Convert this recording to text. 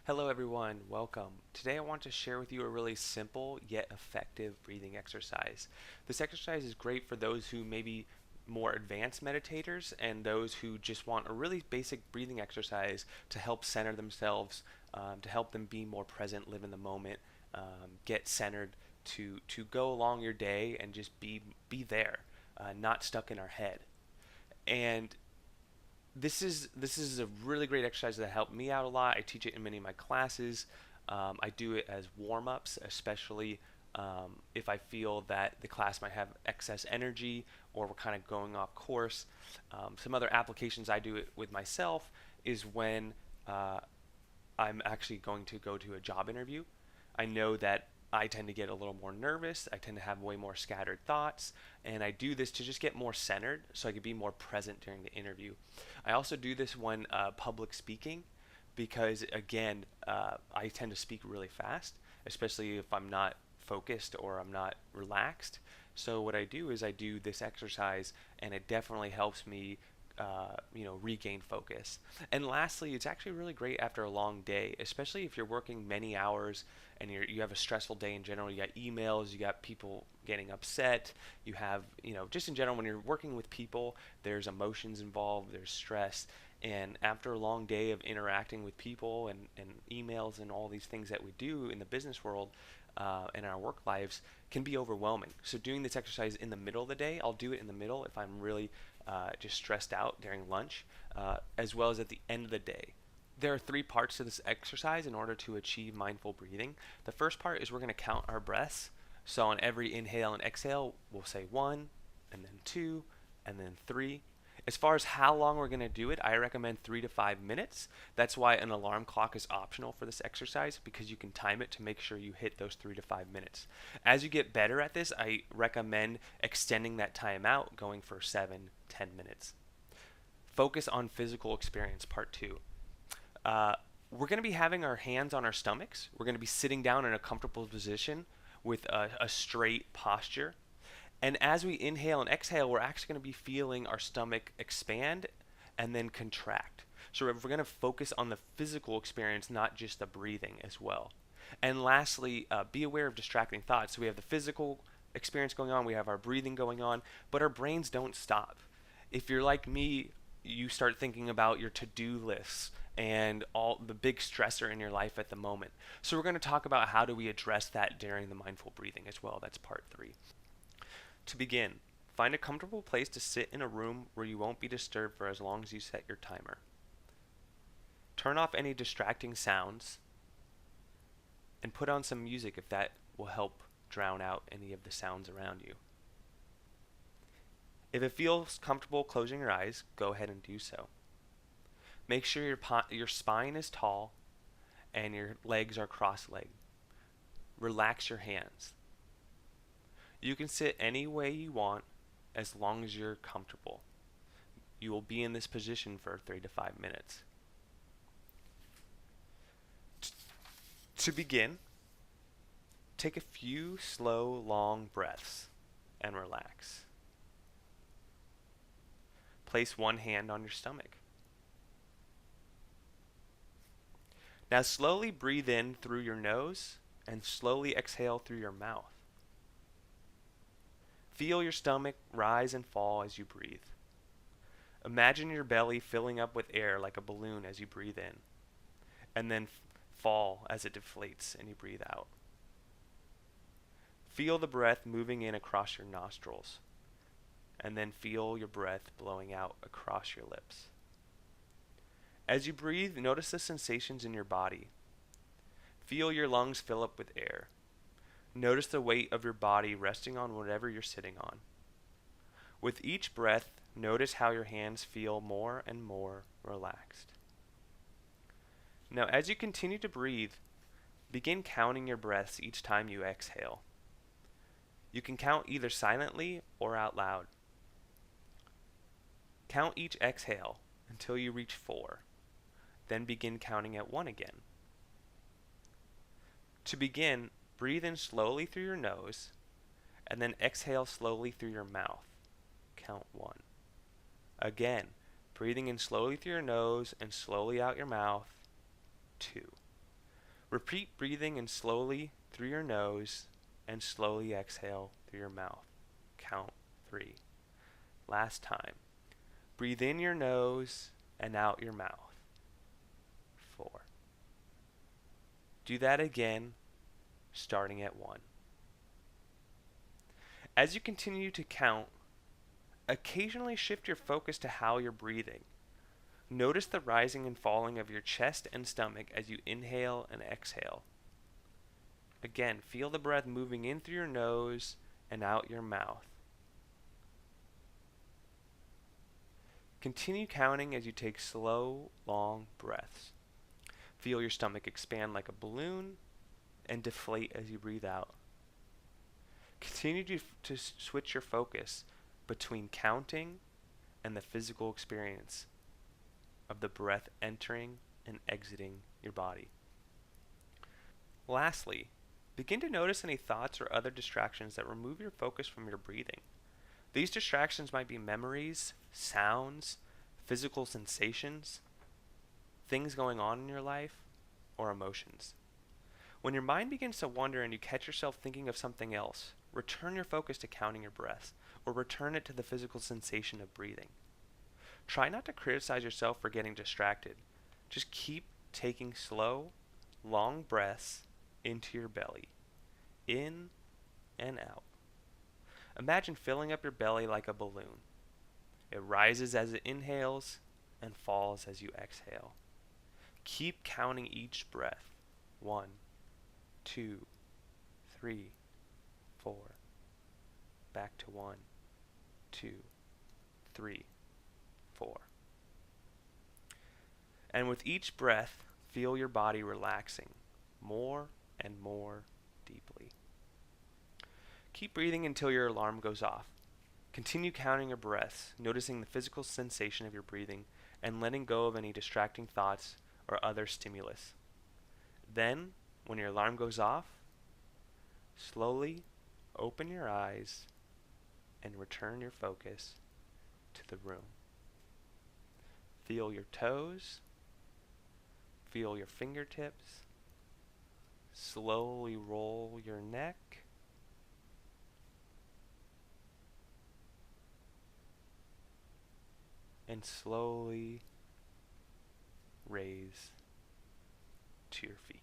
Hello, everyone. Welcome. Today, I want to share with you a really simple yet effective breathing exercise. This exercise is great for those who may be more advanced meditators and those who just want a really basic breathing exercise to help center themselves, to help them be more present, live in the moment, get centered, to go along your day and just be there, not stuck in our head. And this is a really great exercise that helped me out a lot. I teach it in many of my classes. I do it as warm ups, especially if I feel that the class might have excess energy or we're kind of going off course. Some other applications I do it with myself is when uh, I'm actually going to go to a job interview. I know that I tend to get a little more nervous. I tend to have way more scattered thoughts. And I do this to just get more centered so I can be more present during the interview. I also do this when public speaking because, again, I tend to speak really fast, especially if I'm not focused or I'm not relaxed. So, what I do is I do this exercise, and it definitely helps me regain focus. And lastly, it's actually really great after a long day, especially if you're working many hours and you have a stressful day in general. You got emails, you got people getting upset, you have, just in general, when you're working with people, there's emotions involved, there's stress. And after a long day of interacting with people and emails and all these things that we do in the business world, and our work lives can be overwhelming. So doing this exercise in the middle of the day, I'll do it in the middle if I'm really just stressed out during lunch, as well as at the end of the day. There are three parts to this exercise in order to achieve mindful breathing. The first part is we're going to count our breaths. So on every inhale and exhale, we'll say one, and then two, and then three. As far as how long we're going to do it, I recommend 3 to 5 minutes. That's why an alarm clock is optional for this exercise because you can time it to make sure you hit those 3 to 5 minutes. As you get better at this, I recommend extending that time out, going for 7, 10 minutes. Focus on physical experience, part two. Uh, we're going to be having our hands on our stomachs. We're going to be sitting down in a comfortable position with a straight posture. And as we inhale and exhale, we're actually going to be feeling our stomach expand and then contract. So we're going to focus on the physical experience, not just the breathing as well. And lastly, be aware of distracting thoughts. So we have the physical experience going on, we have our breathing going on, but our brains don't stop. If you're like me, you start thinking about your to-do lists and all the big stressor in your life at the moment. So we're going to talk about how do we address that during the mindful breathing as well. That's part three. To begin, find a comfortable place to sit in a room where you won't be disturbed for as long as you set your timer. Turn off any distracting sounds and put on some music if that will help drown out any of the sounds around you. If it feels comfortable closing your eyes, go ahead and do so. Make sure your spine is tall and your legs are cross-legged. Relax your hands. You can sit any way you want as long as you're comfortable. You will be in this position for 3 to 5 minutes. To begin, take a few slow, long breaths and relax. Place one hand on your stomach. Now slowly breathe in through your nose and slowly exhale through your mouth. Feel your stomach rise and fall as you breathe. Imagine your belly filling up with air like a balloon as you breathe in, and then fall as it deflates and you breathe out. Feel the breath moving in across your nostrils, and then feel your breath blowing out across your lips. As you breathe, notice the sensations in your body. Feel your lungs fill up with air. Notice the weight of your body resting on whatever you're sitting on. With each breath, notice how your hands feel more and more relaxed. Now, as you continue to breathe, begin counting your breaths each time you exhale. You can count either silently or out loud. Count each exhale until you reach 4. Then begin counting at 1 again. To begin, breathe in slowly through your nose, and then exhale slowly through your mouth. Count 1. Again, breathing in slowly through your nose and slowly out your mouth. 2. Repeat breathing in slowly through your nose and slowly exhale through your mouth. Count 3. Last time. Breathe in your nose and out your mouth. 4. Do that again, starting at 1. As you continue to count, occasionally shift your focus to how you're breathing. Notice the rising and falling of your chest and stomach as you inhale and exhale. Again, feel the breath moving in through your nose and out your mouth. Continue counting as you take slow, long breaths. Feel your stomach expand like a balloon and deflate as you breathe out. Continue to switch your focus between counting and the physical experience of the breath entering and exiting your body. Lastly, begin to notice any thoughts or other distractions that remove your focus from your breathing. These distractions might be memories, sounds, physical sensations, things going on in your life, or emotions. When your mind begins to wander and you catch yourself thinking of something else, return your focus to counting your breaths, or return it to the physical sensation of breathing. Try not to criticize yourself for getting distracted. Just keep taking slow, long breaths into your belly, in and out. Imagine filling up your belly like a balloon. It rises as it inhales and falls as you exhale. Keep counting each breath. 1, 2, 3, 4. Back to 1, 2, 3, 4. And with each breath, feel your body relaxing more and more deeply. Keep breathing until your alarm goes off. Continue counting your breaths, noticing the physical sensation of your breathing, and letting go of any distracting thoughts or other stimulus. Then, when your alarm goes off, slowly open your eyes and return your focus to the room. Feel your toes, feel your fingertips, slowly roll your neck, and slowly raise to your feet.